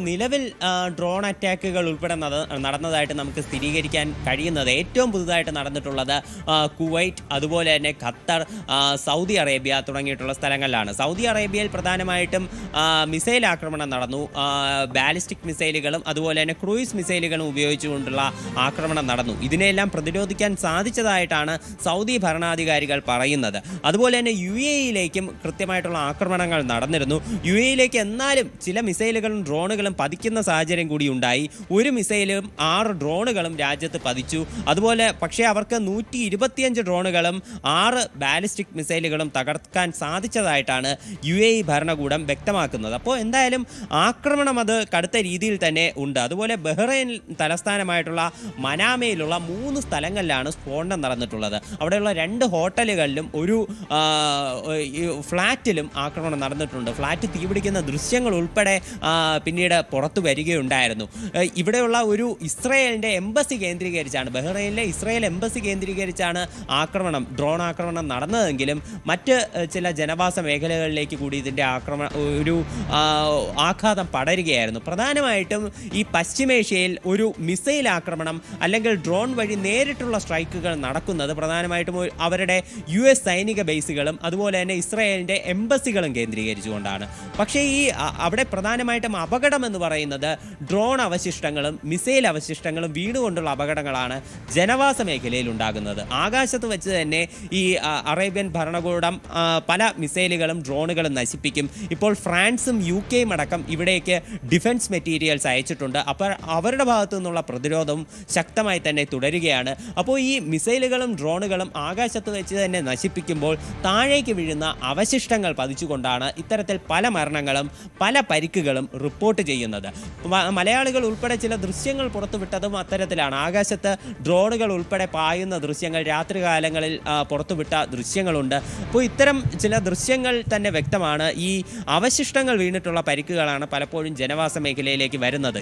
നിലവിൽ ഡ്രോൺ അറ്റാക്കുകൾ ഉൾപ്പെടെ നടന്നതായിട്ട് നമുക്ക് സ്ഥിരീകരിക്കാൻ കഴിയുന്നത് ഏറ്റവും പുതുതായിട്ട് നടന്നിട്ടുള്ളത് കുവൈറ്റ്, അതുപോലെ തന്നെ ഖത്തർ, സൗദി അറേബ്യ തുടങ്ങിയിട്ടുള്ള സ്ഥലങ്ങളിലാണ്. സൗദി അറേബ്യയിൽ പ്രധാനമായിട്ടും മിസൈൽ ആക്രമണം നടന്നു. ബാലിസ്റ്റിക് മിസൈലുകളും അതുപോലെ തന്നെ ക്രൂയിസ് മിസൈലുകളും ഉപയോഗിച്ചുകൊണ്ടുള്ള ആക്രമണം നടന്നു. ഇതിനെല്ലാം പ്രതിരോധിക്കാൻ സാധിച്ചതായിട്ടാണ് സൗദി ഭരണാധികാരികൾ പറയുന്നത്. അതുപോലെ തന്നെ UAE-യിലേക്കും കൃത്യമായിട്ടുള്ള ആക്രമണങ്ങൾ നടന്നിരുന്നു. UAE-യിലേക്ക് എന്നാലും ചില മിസൈലുകളും ഡ്രോണുകളും പതിക്കുന്ന സാഹചര്യം കൂടി ഉണ്ടായി. ഒരു മിസൈലും 6 ഡ്രോണുകളും രാജ്യത്ത് പതിച്ചു. അതുപോലെ പക്ഷേ അവർക്ക് 125 ഡ്രോണുകളും 6 ബാലിസ്റ്റിക് മിസൈലുകളും തകർക്കാൻ സാധിച്ചതായിട്ടാണ് UAE ഭരണകൂടം വ്യക്തമാക്കുന്നത്. അപ്പോൾ എന്തായാലും ആക്രമണം അത് കടുത്ത രീതിയിൽ തന്നെ ഉണ്ട്. അതുപോലെ ബഹ്റൈൻ തലസ്ഥാനമായിട്ടുള്ള മനാമയിലുള്ള 3 സ്ഥലങ്ങളിലാണ് സ്ഫോടനം നടന്നിട്ടുള്ളത്. അവിടെയുള്ള 2 ഹോട്ടലുകളിലും ഒരു ഫ്ലാറ്റിലും ആക്രമണം നടന്നിട്ടുണ്ട്. ഫ്ലാറ്റ് തീപിടിക്കുന്ന ദൃശ്യങ്ങൾ ഉൾപ്പെടെ പിന്നീട് പുറത്തു വരികയുണ്ടായിരുന്നു. ഇവിടെയുള്ള ഒരു ഇസ്രയേലിൻ്റെ എംബസി കേന്ദ്രീകരിച്ചാണ്, ബഹ്റൈനിലെ ഇസ്രയേൽ എംബസി കേന്ദ്രീകരിച്ചാണ് ഡ്രോൺ ആക്രമണം നടന്നതെങ്കിലും മറ്റ് ചില ജനവാസ മേഖലകളിലേക്ക് കൂടി ഇതിൻ്റെ ഒരു ആഘാതം പടരുകയായിരുന്നു. പ്രധാനമായിട്ടും ഈ പശ്ചിമേഷ്യയിൽ ഒരു മിസൈൽ ആക്രമണം അല്ലെങ്കിൽ ഡ്രോൺ വഴി നേരിട്ടുള്ള സ്ട്രൈക്കുകൾ നടക്കുന്നത് പ്രധാനമായിട്ടും അവരുടെ US സൈനിക ബേസുകളും അതുപോലെ തന്നെ ഇസ്രയേലിൻ്റെ എംബസികളും കേന്ദ്രീകരിച്ചുകൊണ്ടാണ്. പക്ഷേ അവിടെ പ്രധാനമായിട്ടും അപകടം എന്ന് പറയുന്നത് ഡ്രോൺ അവശിഷ്ടങ്ങളും മിസൈൽ അവശിഷ്ടങ്ങളും വീണുകൊണ്ടുള്ള അപകടങ്ങളാണ് ജനവാസ മേഖലയിൽ ഉണ്ടാകുന്നത്. ആകാശത്ത് വെച്ച് തന്നെ ഈ അറേബ്യൻ ഭരണകൂടം പല മിസൈലുകളും ഡ്രോണുകളും നശിപ്പിക്കും. ഇപ്പോൾ ഫ്രാൻസും UK-യും അടക്കം ഇവിടേക്ക് ഡിഫൻസ് മെറ്റീരിയൽസ് അയച്ചിട്ടുണ്ട്. അപ്പോൾ അവരുടെ ഭാഗത്തു നിന്നുള്ള പ്രതിരോധവും ശക്തമായി തന്നെ തുടരുകയാണ്. അപ്പോൾ ഈ മിസൈലുകളും ഡ്രോണുകളും ആകാശത്ത് വെച്ച് തന്നെ നശിപ്പിക്കുമ്പോൾ താഴേക്ക് വീഴുന്ന അവശിഷ്ടങ്ങൾ പതിച്ചുകൊണ്ടാണ് ഇത്തരത്തിൽ പല മരണങ്ങളും പല പരിക്കുകളും റിപ്പോർട്ട് ചെയ്യുന്നത്. മലയാളികൾ ഉൾപ്പെടെ ചില ദൃശ്യങ്ങൾ പുറത്തുവിട്ടതും അത്തരത്തിലാണ്. ആകാശത്ത് ഡ്രോണുകൾ ഉൾപ്പെടെ പായുന്ന ദൃശ്യങ്ങൾ രാത്രികാലങ്ങളിൽ പുറത്തുവിട്ട ദൃശ്യങ്ങളുണ്ട്. അപ്പോൾ ഇത്തരം ചില ദൃശ്യങ്ങൾ തന്നെ വ്യക്തമാണ്. ഈ അവശിഷ്ടങ്ങൾ വീണിട്ടുള്ള പരിക്കുകളാണ് പലപ്പോഴും ജനവാസ മേഖലയിലേക്ക് വരുന്നത്.